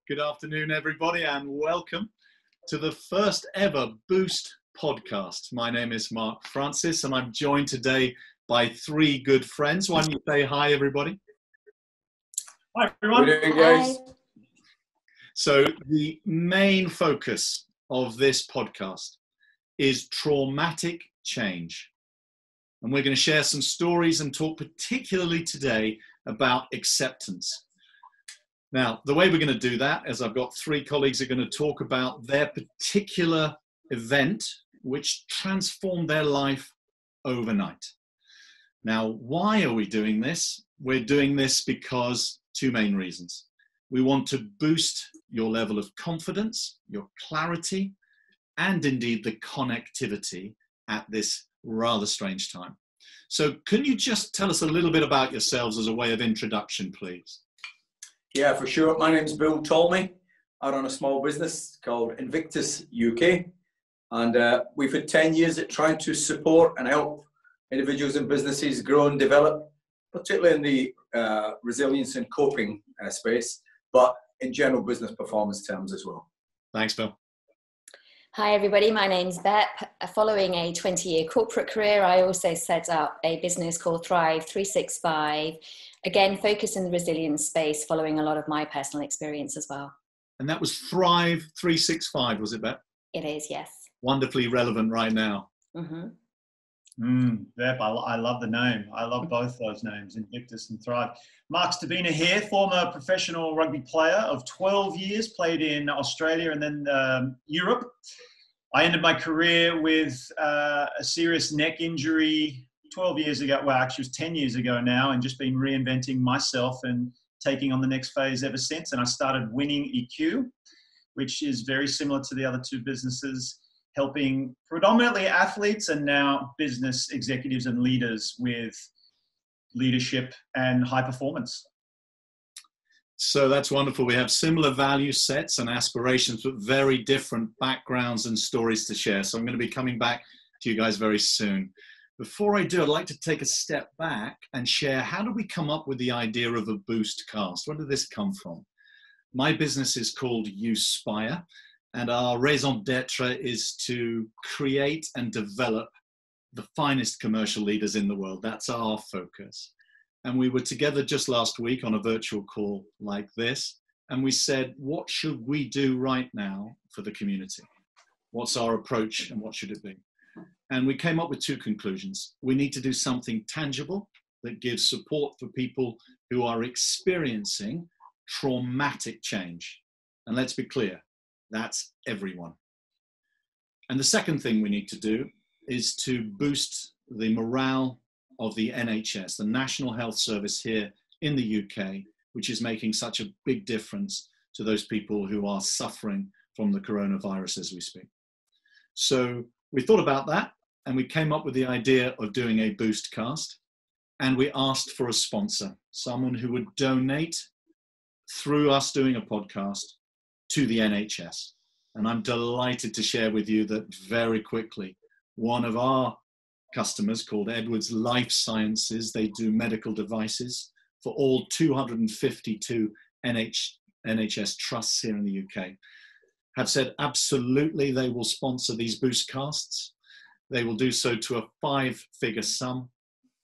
Good afternoon, everybody, and welcome to the first ever Boost podcast. My name is Mark Francis, and I'm joined today by three good friends. Why don't you say hi, everybody? Hi, everyone. Good evening, guys. So the main focus of this podcast is traumatic change. And we're going to share some stories and talk particularly today about acceptance. Now, the way we're going to do that is I've got three colleagues who are going to talk about their particular event which transformed their life overnight. Now, why are we doing this? We're doing this because two main reasons. We want to boost your level of confidence, your clarity, and indeed the connectivity at this rather strange time. So can you just tell us a little bit about yourselves as a way of introduction, please? Yeah, for sure. My name's Bill Tolmie. I run a small business called Invictus UK. And we've had 10 years at trying to support and help individuals and businesses grow and develop, particularly in the resilience and coping space, but in general business performance terms as well. Thanks, Bill. Hi everybody, my name's Bep. Following a 20-year corporate career, I also set up a business called Thrive 365, again focused in the resilience space, following a lot of my personal experience as well. And that was Thrive 365, was it, Bep? It is, yes. Wonderfully relevant right now. Bep, I love the name. I love both those names, Invictus and Thrive. Mark Stabina here, former professional rugby player of 12 years, played in Australia and then Europe. I ended my career with a serious neck injury 12 years ago. Well, actually it was 10 years ago now, and just been reinventing myself and taking on the next phase ever since. And I started Winning EQ, which is very similar to the other two businesses, helping predominantly athletes and now business executives and leaders with leadership and high performance. So that's wonderful. We have similar value sets and aspirations, but very different backgrounds and stories to share. So I'm going to be coming back to you guys very soon. Before I do, I'd like to take a step back and share, how did we come up with the idea of a Boost cast? Where did this come from? My business is called Uspire, and our raison d'etre is to create and develop the finest commercial leaders in the world. That's our focus. And we were together just last week on a virtual call like this, and we said, what should we do right now for the community? What's our approach and what should it be? And we came up with two conclusions. We need to do something tangible that gives support for people who are experiencing traumatic change. And let's be clear, that's everyone. And the second thing we need to do is to boost the morale of the NHS, the National Health Service here in the UK, which is making such a big difference to those people who are suffering from the coronavirus as we speak. So we thought about that, and we came up with the idea of doing a Boost cast, and we asked for a sponsor, someone who would donate through us doing a podcast to the NHS. And I'm delighted to share with you that very quickly, one of our customers called Edwards Life Sciences, they do medical devices for all 252 NHS trusts here in the UK, have said absolutely they will sponsor these Boost casts. They will do so to a 5-figure sum.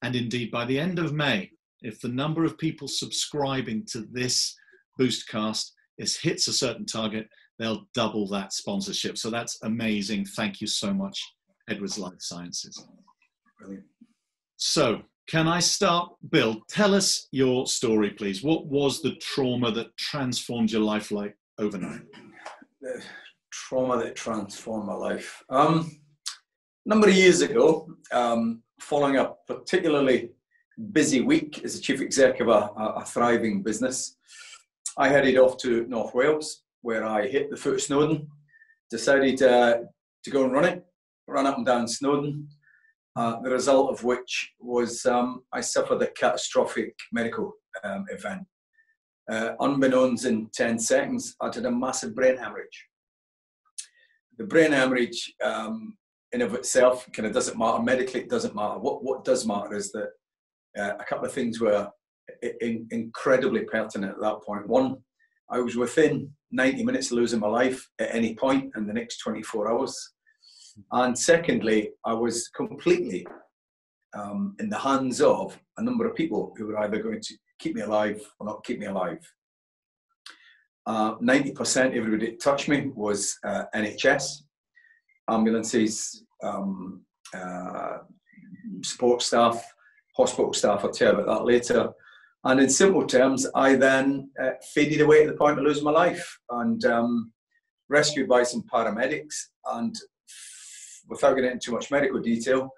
And indeed, by the end of May, if the number of people subscribing to this Boost cast hits a certain target, they'll double that sponsorship. So that's amazing. Thank you so much, Edwards Life Sciences. Brilliant. So can I start, Bill? Tell us your story, please. What was the trauma that transformed your life like overnight? The trauma that transformed my life. A number of years ago, following a particularly busy week as a chief exec of a thriving business, I headed off to North Wales, where I hit the foot of Snowdon, decided to go and run up and down Snowdon, the result of which was I suffered a catastrophic medical event. Unbeknownst in 10 seconds, I had a massive brain hemorrhage. The brain hemorrhage in of itself kind of doesn't matter. Medically, it doesn't matter. What does matter is that a couple of things were incredibly pertinent at that point. One, I was within 90 minutes of losing my life at any point in the next 24 hours. And secondly, I was completely in the hands of a number of people who were either going to keep me alive or not keep me alive. 90% of everybody that touched me was NHS, ambulances, support staff, hospital staff. I'll tell you about that later. And in simple terms, I then faded away to the point of losing my life, and rescued by some paramedics. And without getting into too much medical detail,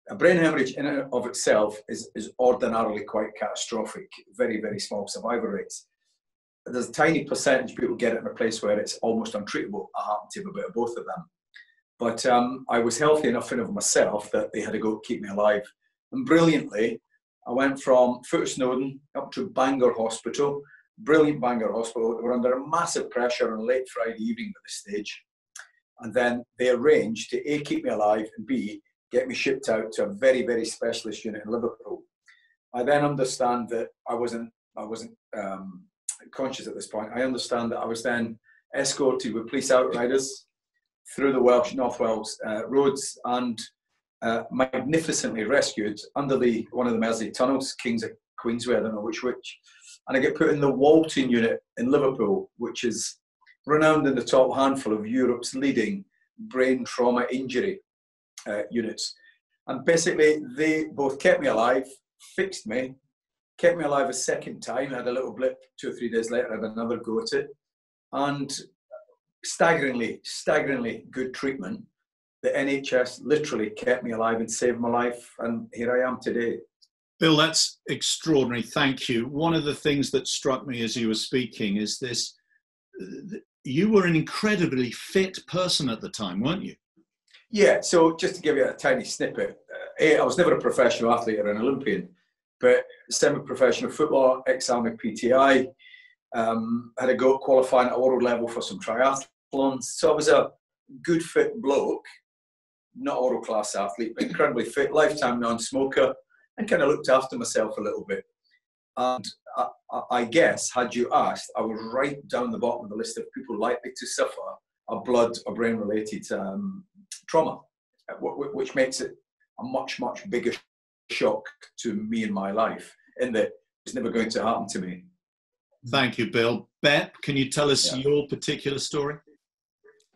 a brain hemorrhage in and of itself is ordinarily quite catastrophic, very, very small survival rates. There's a tiny percentage of people get it in a place where it's almost untreatable. I happen to have a bit of both of them. But I was healthy enough in of myself that they had to go keep me alive. And brilliantly, I went from Foote Snowdon up to Bangor Hospital, brilliant Bangor Hospital. They were under massive pressure on a late Friday evening at this stage. And then they arranged to A, keep me alive, and B, get me shipped out to a very, very specialist unit in Liverpool. I then understand that I wasn't conscious at this point. I understand that I was then escorted with police outriders through the North Wales roads and magnificently rescued under one of the Mersey tunnels, Kings of Queensway, I don't know which. And I get put in the Walton unit in Liverpool, which is renowned in the top handful of Europe's leading brain trauma injury units. And basically, they both kept me alive, fixed me, kept me alive a second time. I had a little blip 2 or 3 days later, I had another go at it. And staggeringly good treatment. The NHS literally kept me alive and saved my life, and here I am today. Bill, that's extraordinary. Thank you. One of the things that struck me as you were speaking is this: you were an incredibly fit person at the time, weren't you? Yeah, so just to give you a tiny snippet, I was never a professional athlete or an Olympian, but semi-professional footballer, ex-army PTI, had a go at qualifying at world level for some triathlons. So I was a good fit bloke, not a world-class athlete, but incredibly fit, lifetime non-smoker, and kind of looked after myself a little bit. And I guess, had you asked, I was right down the bottom of the list of people likely to suffer a blood or brain-related trauma, which makes it a much, much bigger shock to me in my life, in that it's never going to happen to me. Thank you, Bill. Beth, can you tell us your particular story?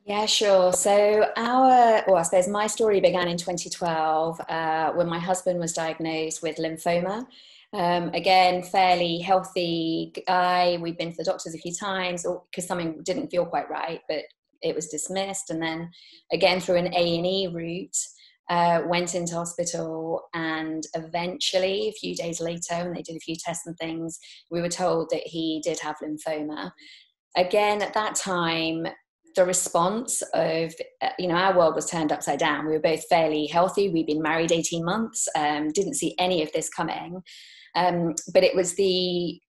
Yeah, sure. So I suppose my story began in 2012 when my husband was diagnosed with lymphoma. Again, fairly healthy guy. We'd been to the doctors a few times because something didn't feel quite right, but it was dismissed. And then again, through an A&E route, went into hospital, and eventually a few days later, when they did a few tests and things, we were told that he did have lymphoma. Again, at that time, the response of, our world was turned upside down. We were both fairly healthy. We'd been married 18 months, didn't see any of this coming. But it was the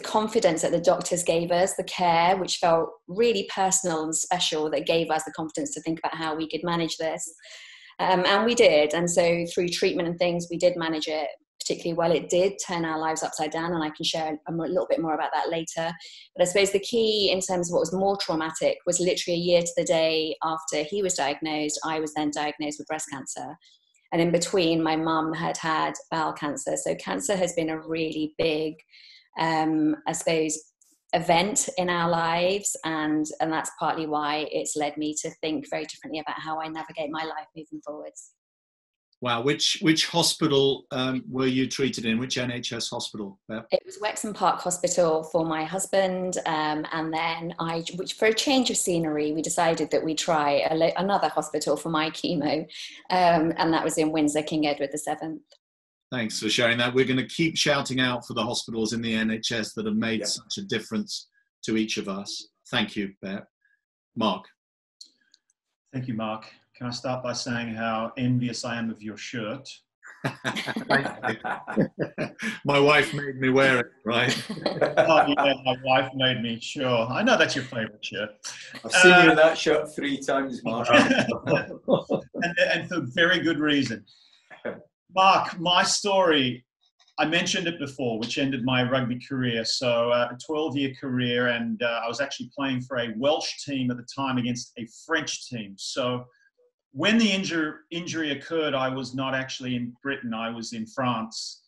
confidence that the doctors gave us, the care, which felt really personal and special, that gave us the confidence to think about how we could manage this. And we did. And so through treatment and things, we did manage it particularly well. It did turn our lives upside down, and I can share a little bit more about that later. But I suppose the key in terms of what was more traumatic was literally a year to the day after he was diagnosed, I was then diagnosed with breast cancer. And in between, my mum had had bowel cancer. So cancer has been a really big, I suppose, event in our lives. And that's partly why it's led me to think very differently about how I navigate my life moving forwards. Wow. Which hospital were you treated in? Which NHS hospital, Beth? It was Wexham Park Hospital for my husband. And then for a change of scenery, we decided that we'd try another hospital for my chemo. And that was in Windsor, King Edward VII. Thanks for sharing that. We're going to keep shouting out for the hospitals in the NHS that have made such a difference to each of us. Thank you, Beth. Mark. Thank you, Mark. Can I start by saying how envious I am of your shirt? My wife made me wear it, right? Oh, yeah, my wife made me, sure. I know that's your favourite shirt. I've seen you in that shirt 3 times, Mark. and for very good reason. Mark, my story, I mentioned it before, which ended my rugby career. So a 12-year career, and I was actually playing for a Welsh team at the time against a French team. So when the injury occurred, I was not actually in Britain. I was in France,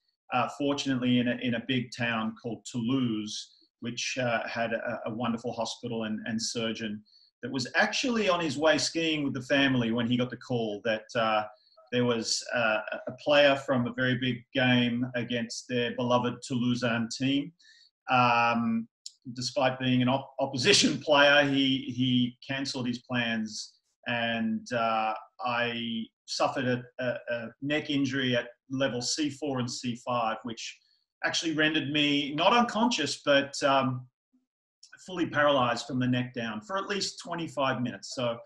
fortunately in a big town called Toulouse, which had a wonderful hospital and surgeon that was actually on his way skiing with the family when he got the call that there was a player from a very big game against their beloved Toulousain team. Despite being an opposition player, he cancelled his plans, and I suffered a neck injury at level C4 and C5, which actually rendered me not unconscious, but fully paralyzed from the neck down for at least 25 minutes. So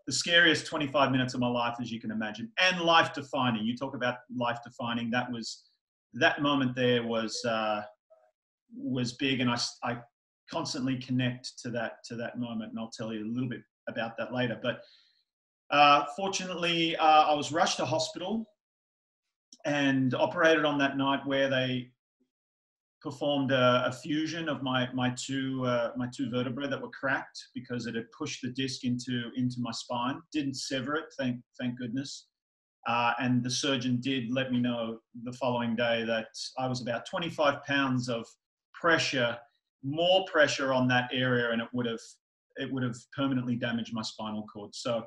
the scariest 25 minutes of my life, as you can imagine, and life-defining. You talk about life-defining. That moment there was big, and I constantly connect to that moment, and I'll tell you a little bit about that later. But fortunately, I was rushed to hospital and operated on that night, where they performed a fusion of my two vertebrae that were cracked because it had pushed the disc into my spine. Didn't sever it, thank goodness. And the surgeon did let me know the following day that I was about 25 pounds of pressure, more pressure on that area, and it would have permanently damaged my spinal cord. So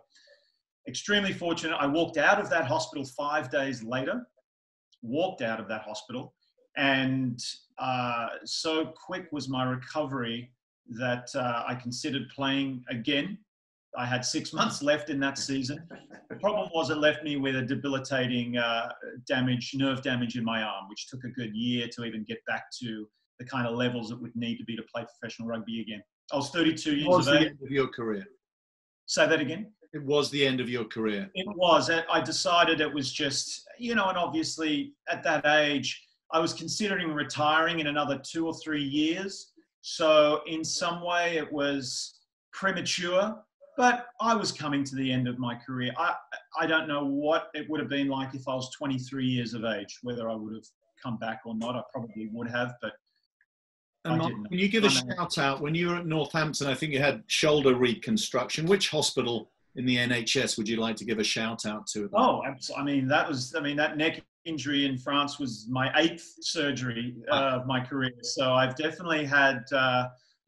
extremely fortunate. I walked out of that hospital 5 days later. Walked out of that hospital. And so quick was my recovery that I considered playing again. I had 6 months left in that season. The problem was it left me with a debilitating nerve damage in my arm, which took a good year to even get back to the kind of levels it would need to be to play professional rugby again. I was 32 years of age. It was the end of your career. Say that again? It was the end of your career. It was. I decided it was just, and obviously at that age, I was considering retiring in another 2 or 3 years. So in some way it was premature, but I was coming to the end of my career. I don't know what it would have been like if I was 23 years of age, whether I would have come back or not. I probably would have, but I didn't. Can you give a shout out? When you were at Northampton, I think you had shoulder reconstruction. Which hospital in the NHS would you like to give a shout out to? That neck injury in France was my 8th surgery of my career. So I've definitely had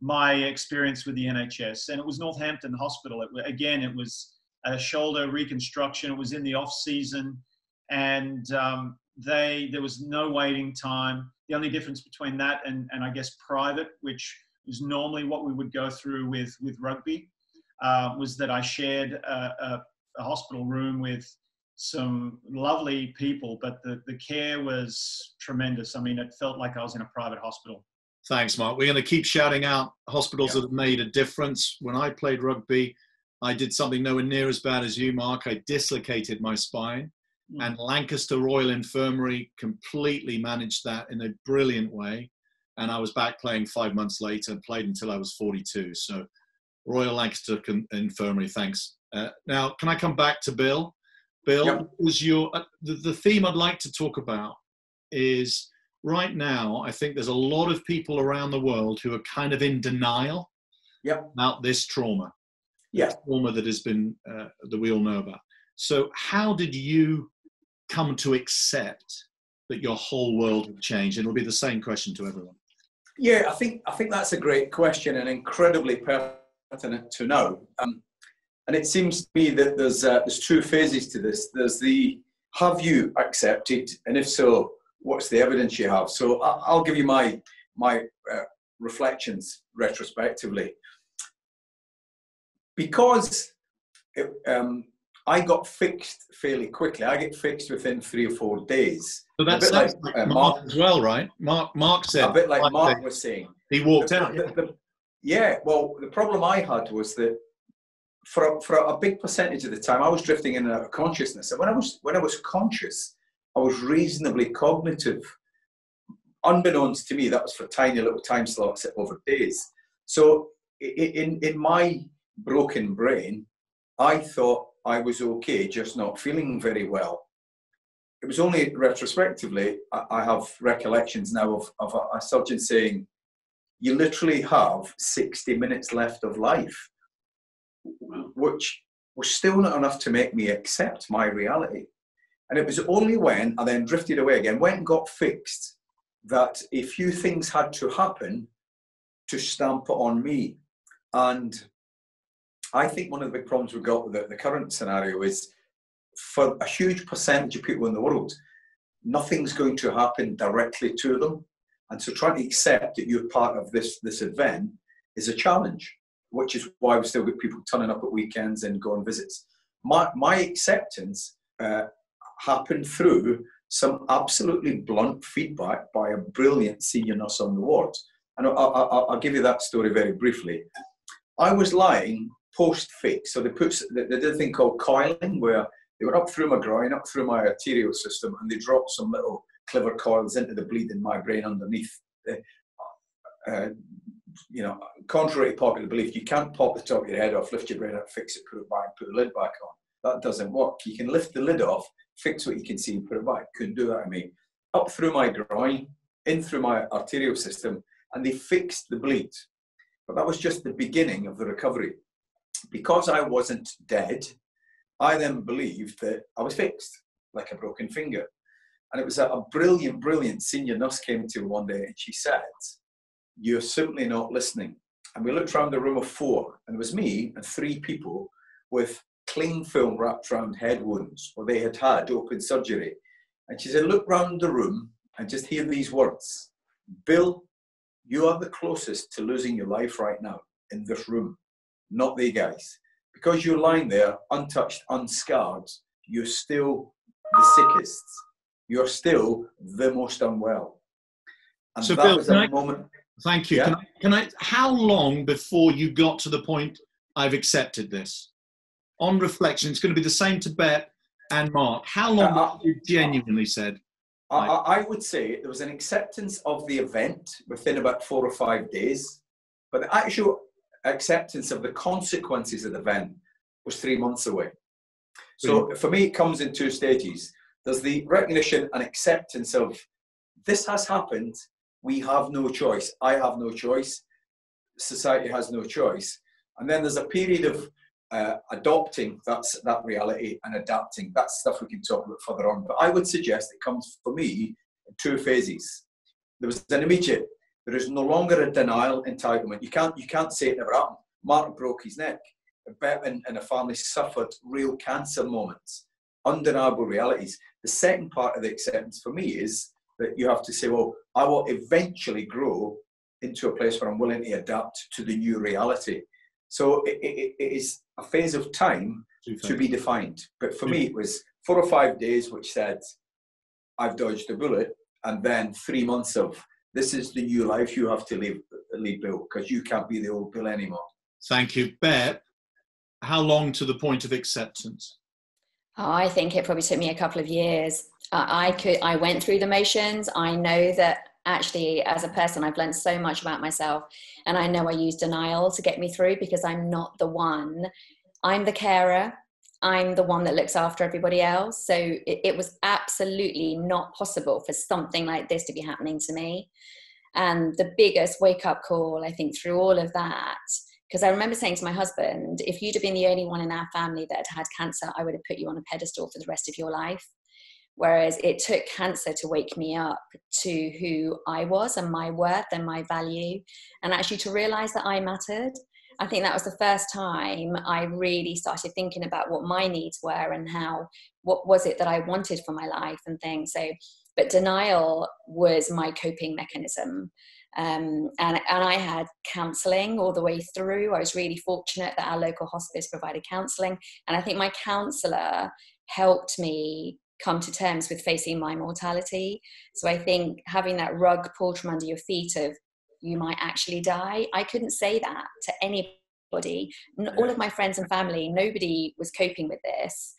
my experience with the NHS, and it was Northampton Hospital. It was a shoulder reconstruction. It was in the off season, and there was no waiting time. The only difference between that and I guess private, which is normally what we would go through with rugby, was that I shared a hospital room with some lovely people, but the care was tremendous. I mean, it felt like I was in a private hospital. Thanks, Mark. We're going to keep shouting out hospitals that have made a difference. When I played rugby, I did something nowhere near as bad as you, Mark. I dislocated my spine, and Lancaster Royal Infirmary completely managed that in a brilliant way. And I was back playing 5 months later, played until I was 42. So Royal Lancaster Infirmary, thanks. Now, can I come back to Bill? Bill, was the theme I'd like to talk about is right now, I think there's a lot of people around the world who are kind of in denial about this trauma. Trauma that has been, that we all know about. So how did you come to accept that your whole world had changed? And it'll be the same question to everyone. Yeah, I think that's a great question and incredibly pertinent to know. And it seems to me that there's 2 phases to this. There's the have you accepted, and if so, what's the evidence you have? So I'll give you my reflections retrospectively. Because I got fixed fairly quickly. I get fixed within 3 or 4 days. So that's like Mark as well, right? Mark said. A bit like Mark was saying. He walked out. Well, the problem I had was that for a big percentage of the time, I was drifting in and out of consciousness. And when I was conscious, I was reasonably cognitive. Unbeknownst to me, that was for tiny little time slots over days. So in my broken brain, I thought I was okay, just not feeling very well. it was only retrospectively I have recollections now of a surgeon saying, you literally have 60 minutes left of life, which was still not enough to make me accept my reality. And it was only when I then drifted away again, went and got fixed, that a few things had to happen to stamp it on me. And I think one of the big problems we've got with the current scenario is, for a huge percentage of people in the world, nothing's going to happen directly to them. And so trying to accept that you're part of this event is a challenge, which is why we still get people turning up at weekends and going on visits. My acceptance happened through some absolutely blunt feedback by a brilliant senior nurse on the ward. And I'll give you that story very briefly. I was lying post-fix, so they did a thing called coiling, where they went up through my groin, up through my arterial system, and they dropped some little clever coils into the bleed in my brain underneath. Contrary to popular belief, you can't pop the top of your head off, lift your brain up, fix it, put it back, put the lid back on. That doesn't work. You can lift the lid off, fix what you can see, and put it back. Couldn't do that to me. Up through my groin, in through my arterial system, and they fixed the bleed. But that was just the beginning of the recovery. Because I wasn't dead, I then believed that I was fixed, like a broken finger. And it was a brilliant, brilliant senior nurse came to me one day and she said, "You're simply not listening." And we looked around the room of 4, and it was me and 3 people with cling film wrapped around head wounds where they had had open surgery. And she said, "Look round the room and just hear these words. Bill, you are the closest to losing your life right now in this room, not they guys. Because you're lying there, untouched, unscarred, you're still the sickest. You're still the most unwell." And so that Bill, was a moment. Thank you. Yeah. Can I? How long before you got to the point, I've accepted this? On reflection, it's going to be the same to Beth and Mark. How long before you genuinely said? I would say there was an acceptance of the event within about 4 or 5 days, but the actual acceptance of the consequences of the event was 3 months away. So for me, it comes in 2 stages. There's the recognition and acceptance of, this has happened, we have no choice, I have no choice, society has no choice. And then there's a period of adopting that reality and adapting. That's stuff we can talk about further on. But I would suggest it comes, for me, in 2 phases. There was an immediate, there is no longer a denial entitlement. You can't say it never happened. Mark broke his neck. Beth and a family suffered real cancer moments, undeniable realities. The second part of the acceptance for me is that you have to say, well, I will eventually grow into a place where I'm willing to adapt to the new reality. So it is a phase of time to be defined. But for me, it was 4 or 5 days, which said, I've dodged a bullet, and then 3 months of, this is the new life you have to lead Bill, because you can't be the old Bill anymore. Thank you. Beth, how long to the point of acceptance? I think it probably took me a couple of years. I went through the motions. I know that actually, as a person, I've learned so much about myself, and I know I use denial to get me through, because I'm not the one. I'm the carer. I'm the one that looks after everybody else. So it was absolutely not possible for something like this to be happening to me. And the biggest wake-up call, I think, through all of that, because I remember saying to my husband, if you'd have been the only one in our family that had cancer, I would have put you on a pedestal for the rest of your life. Whereas it took cancer to wake me up to who I was and my worth and my value, and actually to realize that I mattered. I think that was the first time I really started thinking about what my needs were and what was it that I wanted for my life and things. So, but denial was my coping mechanism. And I had counselling all the way through. I was really fortunate that our local hospice provided counselling. And I think my counsellor helped me come to terms with facing my mortality. So I think having that rug pulled from under your feet of, you might actually die, I couldn't say that to anybody. All of my friends and family, nobody was coping with this.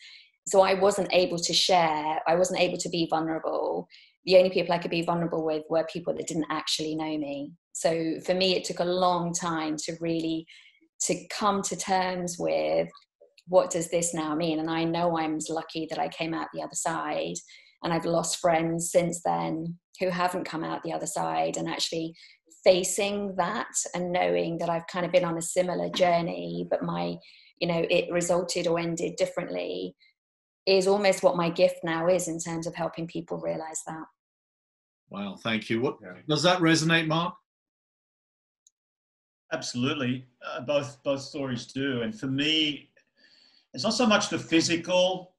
So I wasn't able to share. I wasn't able to be vulnerable. The only people I could be vulnerable with were people that didn't actually know me. So for me, it took a long time to come to terms with, what does this now mean? And I know I'm lucky that I came out the other side. And I've lost friends since then who haven't come out the other side, and actually facing that and knowing that I've kind of been on a similar journey, but it resulted or ended differently, is almost what my gift now is in terms of helping people realize that. Wow, thank you. Does that resonate, Mark? Absolutely. Both stories do. And for me, it's not so much the physical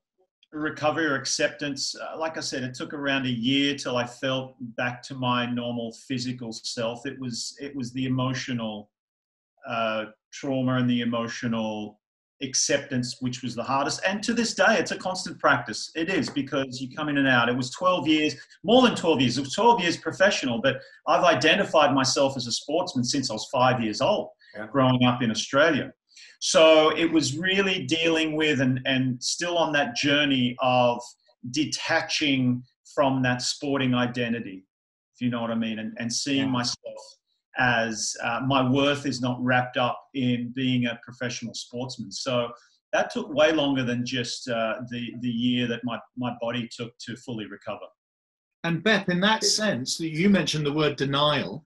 recovery or acceptance. Like I said, it took around a year till I felt back to my normal physical self. It was the emotional trauma and the emotional acceptance which was the hardest. And to this day, it's a constant practice. It is, because you come in and out. It was 12 years, more than 12 years. It was 12 years professional, but I've identified myself as a sportsman since I was 5 years old, growing up in Australia. So it was really dealing with and still on that journey of detaching from that sporting identity, if you know what I mean, and seeing myself as my worth is not wrapped up in being a professional sportsman. So that took way longer than just the year that my body took to fully recover. And Beth, in that sense, you mentioned the word denial.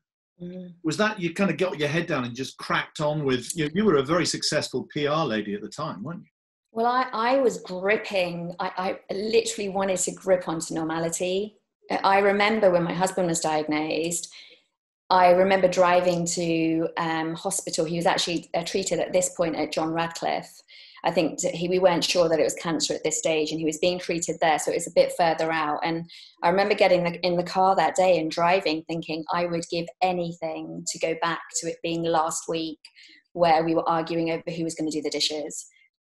Was that you kind of got your head down and just cracked on with, you were a very successful PR lady at the time, weren't you? Well, I was gripping, I literally wanted to grip onto normality. I remember when my husband was diagnosed, I remember driving to hospital. He was actually treated at this point at John Radcliffe. I think we weren't sure that it was cancer at this stage, and he was being treated there, so it was a bit further out. And I remember getting in the car that day and driving, thinking I would give anything to go back to it being last week, where we were arguing over who was going to do the dishes.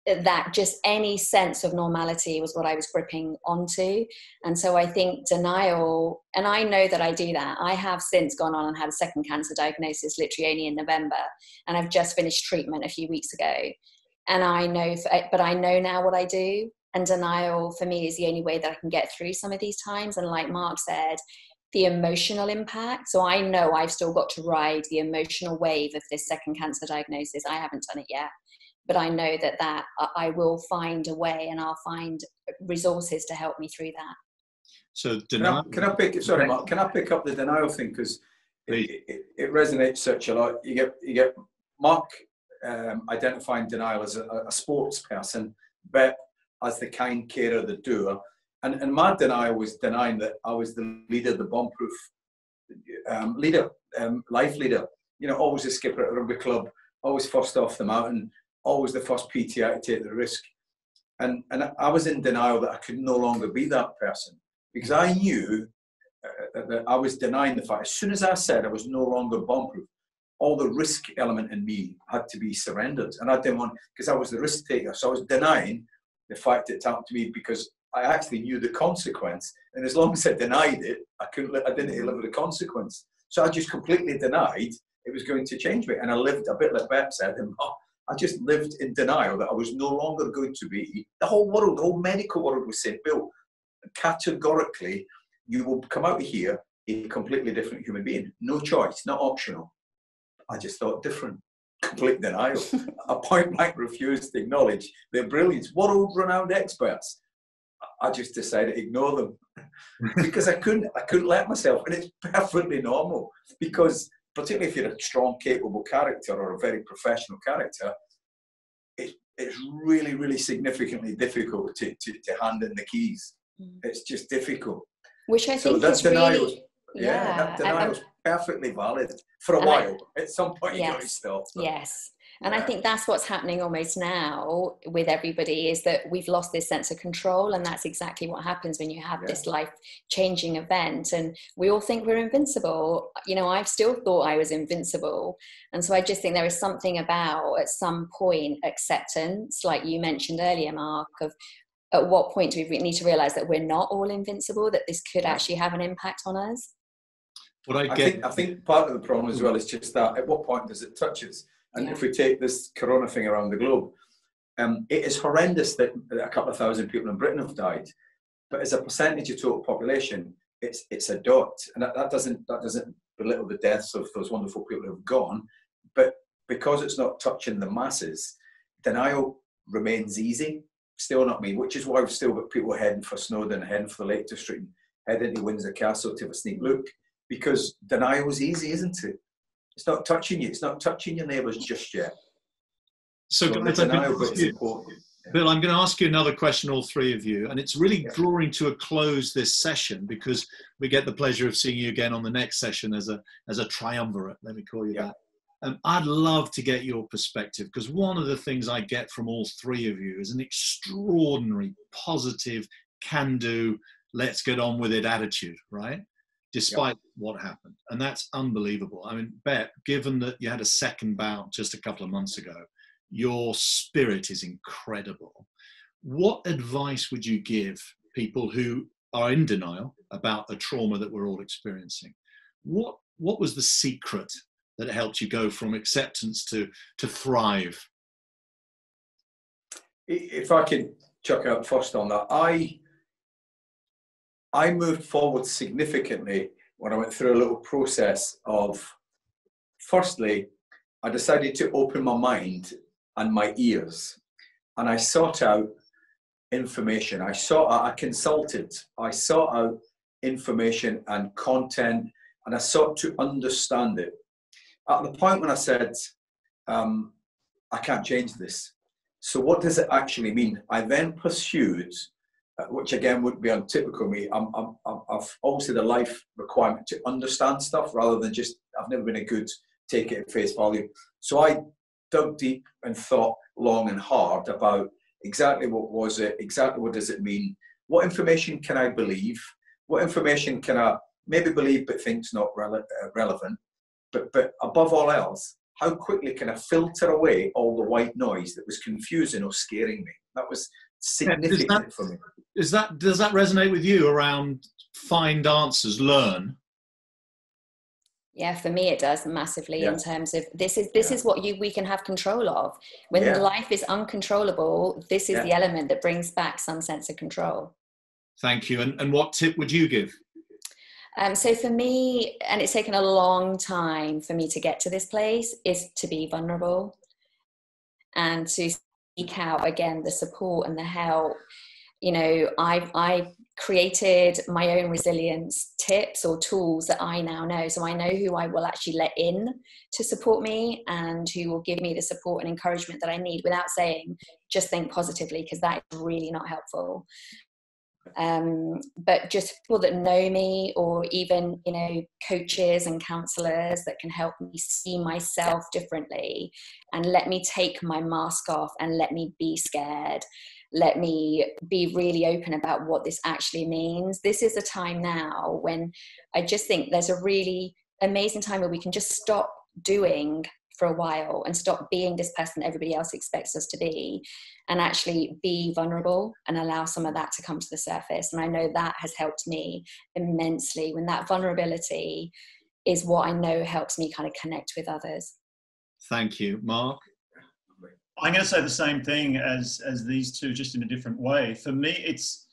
That just any sense of normality was what I was gripping onto. And so I think denial, and I know that I do that. I have since gone on and had a second cancer diagnosis literally only in November, and I've just finished treatment a few weeks ago. And I know now what I do, and denial for me is the only way that I can get through some of these times. And like Mark said, the emotional impact. So I know I've still got to ride the emotional wave of this second cancer diagnosis. I haven't done it yet, but I know that I will find a way, and I'll find resources to help me through that. So denial. Can I pick up the denial thing, because it resonates such a lot. You get Mark identifying denial as a sports person, Beth as the kind carer, the doer, and my denial was denying that I was the leader, the bomb-proof life leader. Always a skipper at a rugby club, always first off the mountain, always the first PTI to take the risk. And I was in denial that I could no longer be that person, because I knew that I was denying the fact. As soon as I said I was no longer bomb-proof, all the risk element in me had to be surrendered. And I didn't want, because I was the risk taker. So I was denying the fact that it happened to me, because I actually knew the consequence. And as long as I denied it, I didn't deliver the consequence. So I just completely denied it was going to change me. And I lived a bit like Beth said, and I just lived in denial that I was no longer going to be. The whole medical world was saying, Bill, categorically, you will come out of here a completely different human being. No choice, not optional. I just thought different. Complete denial. I point blank refused to acknowledge their brilliance. World-renowned experts. I just decided to ignore them because I couldn't let myself. And it's perfectly normal, because particularly if you're a strong, capable character or a very professional character, it's really, really significantly difficult to hand in the keys. It's just difficult. Which I think that is denial, really... that denial is perfectly valid for a while. At some point, you got to stop. Yes. And I think that's what's happening almost now with everybody, is that we've lost this sense of control. And that's exactly what happens when you have this life-changing event. And we all think we're invincible. I've still thought I was invincible. And so I just think there is something about, at some point, acceptance, like you mentioned earlier, Mark, of at what point do we need to realize that we're not all invincible, that this could actually have an impact on us? I think part of the problem as well is just that at what point does it touch us? And if we take this corona thing around the globe, it is horrendous that a couple of thousand people in Britain have died, but as a percentage of total population, it's a dot, and that doesn't belittle the deaths of those wonderful people who have gone. But because it's not touching the masses, denial remains easy. still not me, which is why we've still got people heading for Snowdon, heading for the Lake District, and heading to Windsor Castle to have a sneak look, because denial is easy, isn't it? It's not touching you. It's not touching your neighbours just yet. So guys, denial bit is important. Bill, I'm going to ask you another question, all three of you, and it's really drawing to a close this session, because we get the pleasure of seeing you again on the next session as a triumvirate, let me call you that. I'd love to get your perspective, because one of the things I get from all three of you is an extraordinary, positive, can-do, let's get on with it attitude, right? Despite what happened. And that's unbelievable. I mean, Bet, given that you had a second bout just a couple of months ago, your spirit is incredible. What advice would you give people who are in denial about a trauma that we're all experiencing? What was the secret that helped you go from acceptance to thrive? If I can chuck out first on that, I moved forward significantly when I went through a little process of, firstly, I decided to open my mind and my ears, and I sought out information. I consulted, I sought out information and content, and I sought to understand it. At the point when I said, I can't change this. So what does it actually mean? I then pursued, which again would be untypical of me. I've obviously the life requirement to understand stuff rather than just, I've never been a good take it at face value. So I dug deep and thought long and hard about exactly what was it, exactly what does it mean, what information can I believe, what information can I maybe believe but think's not relevant, but above all else, how quickly can I filter away all the white noise that was confusing or scaring me? That was significant for me. Does that resonate with you around find answers, learn? Yeah, for me it does massively, in terms of this is what we can have control of. When life is uncontrollable, this is the element that brings back some sense of control. Thank you. And what tip would you give? So for me, and it's taken a long time for me to get to this place, is to be vulnerable and to seek out, again, the support and the help. You know, I've created my own resilience tips or tools that I now know. So I know who I will actually let in to support me and who will give me the support and encouragement that I need without saying, just think positively, because that is really not helpful. But just people that know me, or even, you know, coaches and counselors that can help me see myself differently and let me take my mask off and let me be scared. Let me be really open about what this actually means. This is a time now when I just think there's a really amazing time where we can just stop doing for a while and stop being this person everybody else expects us to be, and actually be vulnerable and allow some of that to come to the surface. And I know that has helped me immensely, when that vulnerability is what I know helps me kind of connect with others. Thank you. Mark? I'm going to say the same thing as these two, just in a different way. For me, it's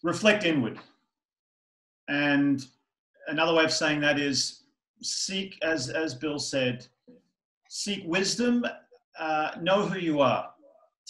reflect inward. And another way of saying that is seek, as Bill said, seek wisdom, know who you are.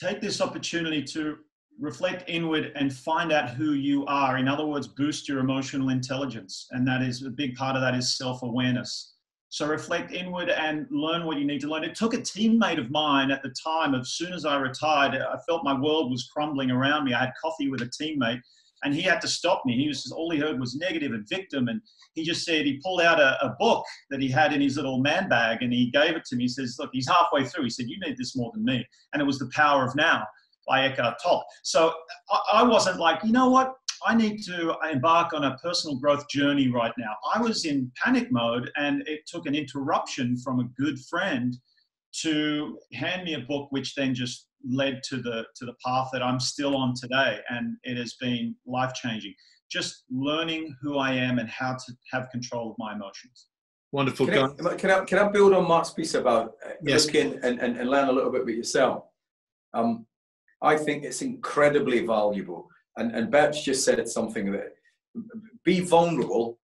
Take this opportunity to reflect inward and find out who you are. In other words, boost your emotional intelligence. And that is a big part of that is self-awareness. So reflect inward and learn what you need to learn. It took a teammate of mine at the time, as soon as I retired, I felt my world was crumbling around me. I had coffee with a teammate and he had to stop me. He was just, all he heard was negative and victim. And he just said, he pulled out a book that he had in his little man bag and he gave it to me. He says, look, he's halfway through. He said, you need this more than me. And it was The Power of Now by Eckhart Tolle. So I wasn't like, you know what? I need to embark on a personal growth journey right now. I was in panic mode, and it took an interruption from a good friend to hand me a book, which then just led to the path that I'm still on today. And it has been life-changing. Just learning who I am and how to have control of my emotions. Wonderful. Can I build on Mark's piece about looking and learn a little bit about yourself? I think it's incredibly valuable. And Babs just said something that be vulnerable,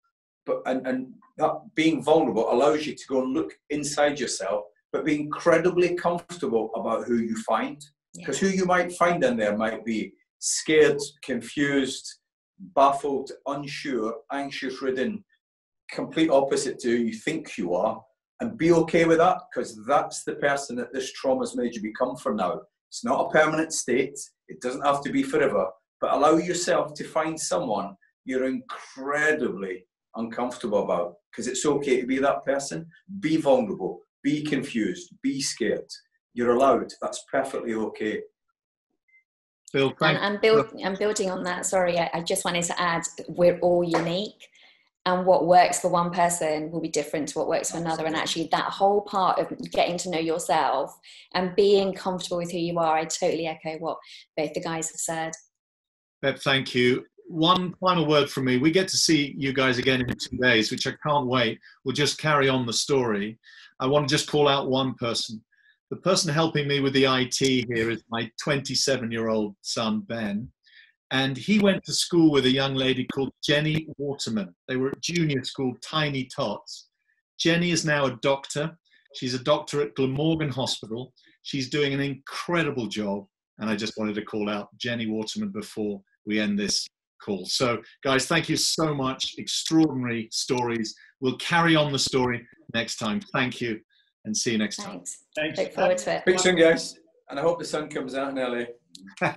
and that being vulnerable allows you to go and look inside yourself, but be incredibly comfortable about who you find. Because who you might find in there might be scared, confused, baffled, unsure, anxious ridden, complete opposite to who you think you are, and be okay with that, because that's the person that this trauma's made you become for now. It's not a permanent state. It doesn't have to be forever, but allow yourself to find someone you're incredibly uncomfortable about, because it's okay to be that person. Be vulnerable, be confused, be scared. You're allowed. That's perfectly okay. Bill, and building on that, sorry, I just wanted to add, we're all unique, and what works for one person will be different to what works for another. And actually that whole part of getting to know yourself and being comfortable with who you are, I totally echo what both the guys have said. Beb, thank you. One final word from me. We get to see you guys again in 2 days, which I can't wait. We'll just carry on the story. I want to just call out one person. The person helping me with the IT here is my 27-year-old son, Ben. And he went to school with a young lady called Jenny Waterman. They were at junior school, Tiny Tots. Jenny is now a doctor. She's a doctor at Glamorgan Hospital. She's doing an incredible job. And I just wanted to call out Jenny Waterman before we end this call. So, guys, thank you so much. Extraordinary stories. We'll carry on the story next time. Thank you, and see you next time. Thanks. Look forward to it. Speak soon, guys. And I hope the sun comes out in LA.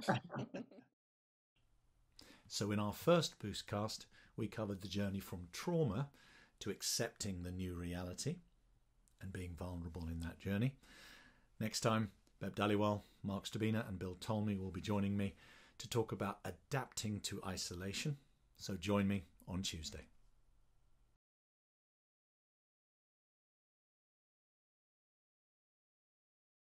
So in our first Boostcast, we covered the journey from trauma to accepting the new reality and being vulnerable in that journey. Next time, Beb Dhaliwal, Mark Stabina and Bill Tolmie will be joining me to talk about adapting to isolation. So join me on Tuesday.